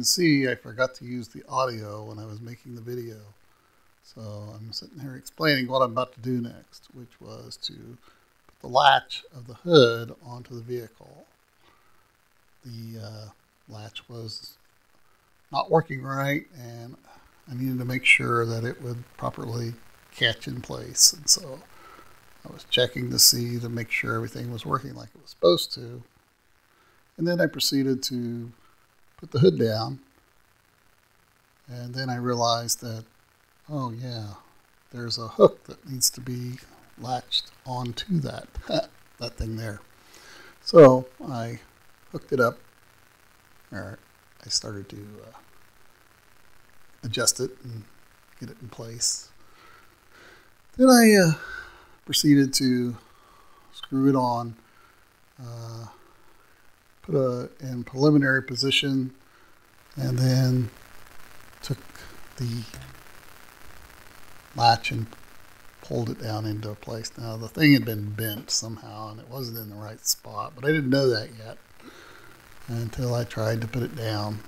can see, I forgot to use the audio when I was making the video. So I'm sitting here explaining what I'm about to do next, which was to put the latch of the hood onto the vehicle. The latch was not working right, and I needed to make sure that it would properly catch in place. And so I was checking to make sure everything was working like it was supposed to. And then I proceeded to put the hood down. And then I realized that, oh yeah, there's a hook that needs to be latched onto that thing there. So I hooked it up, or I started to adjust it and get it in place. Then I proceeded to screw it on, put it in preliminary position, and then took the latch and pulled it down into place. Now the thing had been bent somehow and it wasn't in the right spot, but I didn't know that yet until I tried to put it down.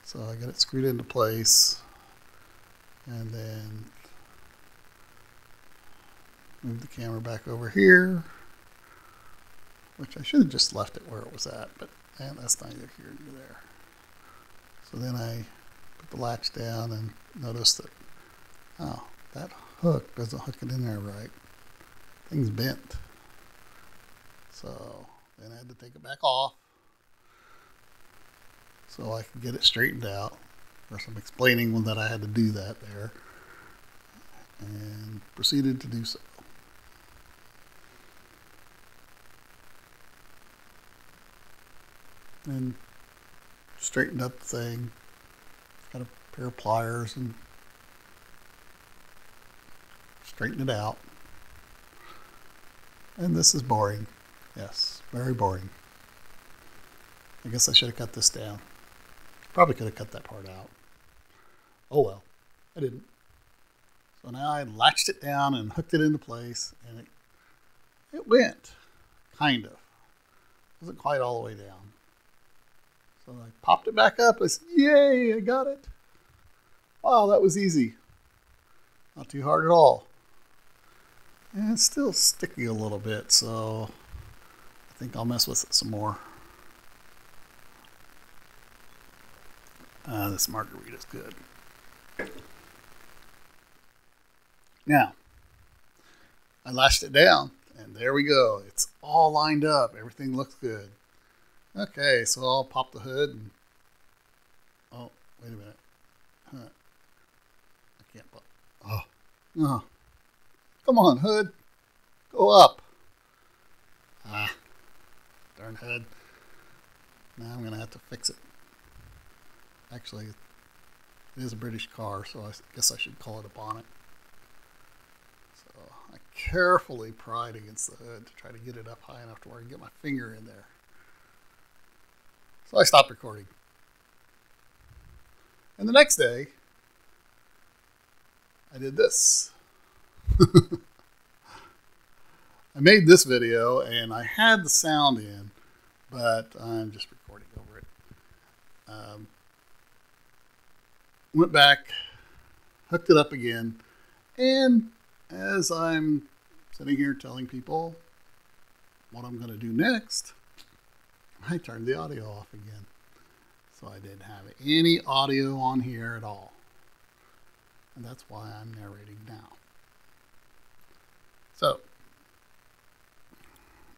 So I got it screwed into place and then moved the camera back over here, which I should have just left it where it was at, but that's neither here nor there. So then I put the latch down and noticed that, oh, that hook doesn't hook it in there right. Thing's bent. So then I had to take it back off so I could get it straightened out. Of course, I'm explaining that I had to do that there, and proceeded to do so. And straightened up the thing. Got a pair of pliers and straightened it out. And this is boring. Yes, very boring. I guess I should have cut this down. Probably could have cut that part out. Oh well, I didn't. So now I latched it down and hooked it into place, and it went, kind of. Wasn't quite all the way down. So I popped it back up. I said, yay, I got it. Wow, that was easy. Not too hard at all. And it's still sticky a little bit, so I think I'll mess with it some more. This margarita's good. Now, I lashed it down, and there we go. It's all lined up. Everything looks good. Okay, so I'll pop the hood. And, oh, wait a minute. Huh. I can't pop. Oh, no. Come on, hood. Go up. Ah, darn hood. Now I'm going to have to fix it. Actually, it is a British car, so I guess I should call it a bonnet. So I carefully pried against the hood to try to get it up high enough to where I can get my finger in there. So I stopped recording. And the next day, I did this. I made this video and I had the sound in, but I'm just recording over it. Went back, hooked it up again, and as I'm sitting here telling people what I'm going to do next, I turned the audio off again. So I didn't have any audio on here at all. And that's why I'm narrating now. So,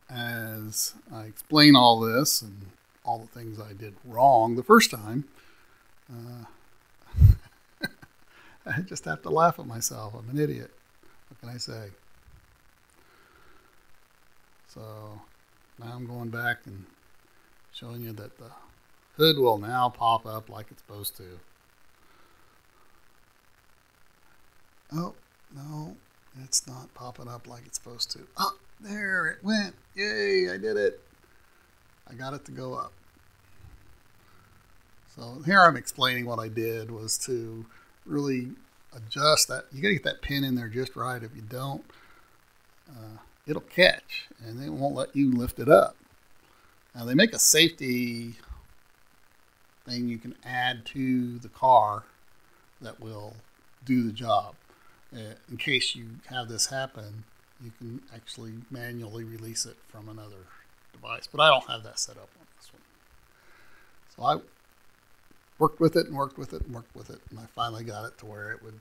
as I explain all this and all the things I did wrong the first time, I just have to laugh at myself. I'm an idiot. What can I say? So, now I'm going back and showing you that the hood will now pop up like it's supposed to. Oh, no, it's not popping up like it's supposed to. Oh, there it went. Yay, I did it. I got it to go up. So here I'm explaining what I did was to really adjust that. You got to get that pin in there just right. If you don't, it'll catch and it won't let you lift it up. Now they make a safety thing you can add to the car that will do the job. In case you have this happen, you can actually manually release it from another device. But I don't have that set up on this one. So I worked with it and worked with it and worked with it, and I finally got it to where it would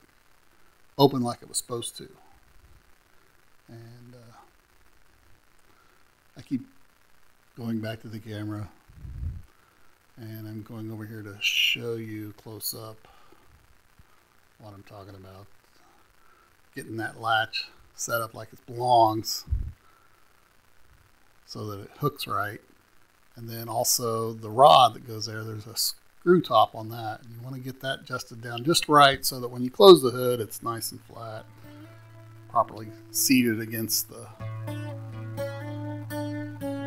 open like it was supposed to. And I keep going back to the camera, and I'm going over here to show you close up what I'm talking about. Getting that latch set up like it belongs so that it hooks right. And then also the rod that goes there, there's a screw top on that. You want to get that adjusted down just right so that when you close the hood, it's nice and flat, properly seated against the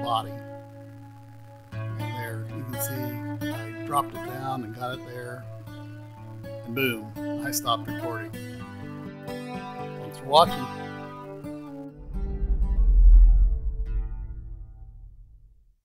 body. And there you can see I dropped it down and got it there, and boom, I stopped recording. Thanks for watching.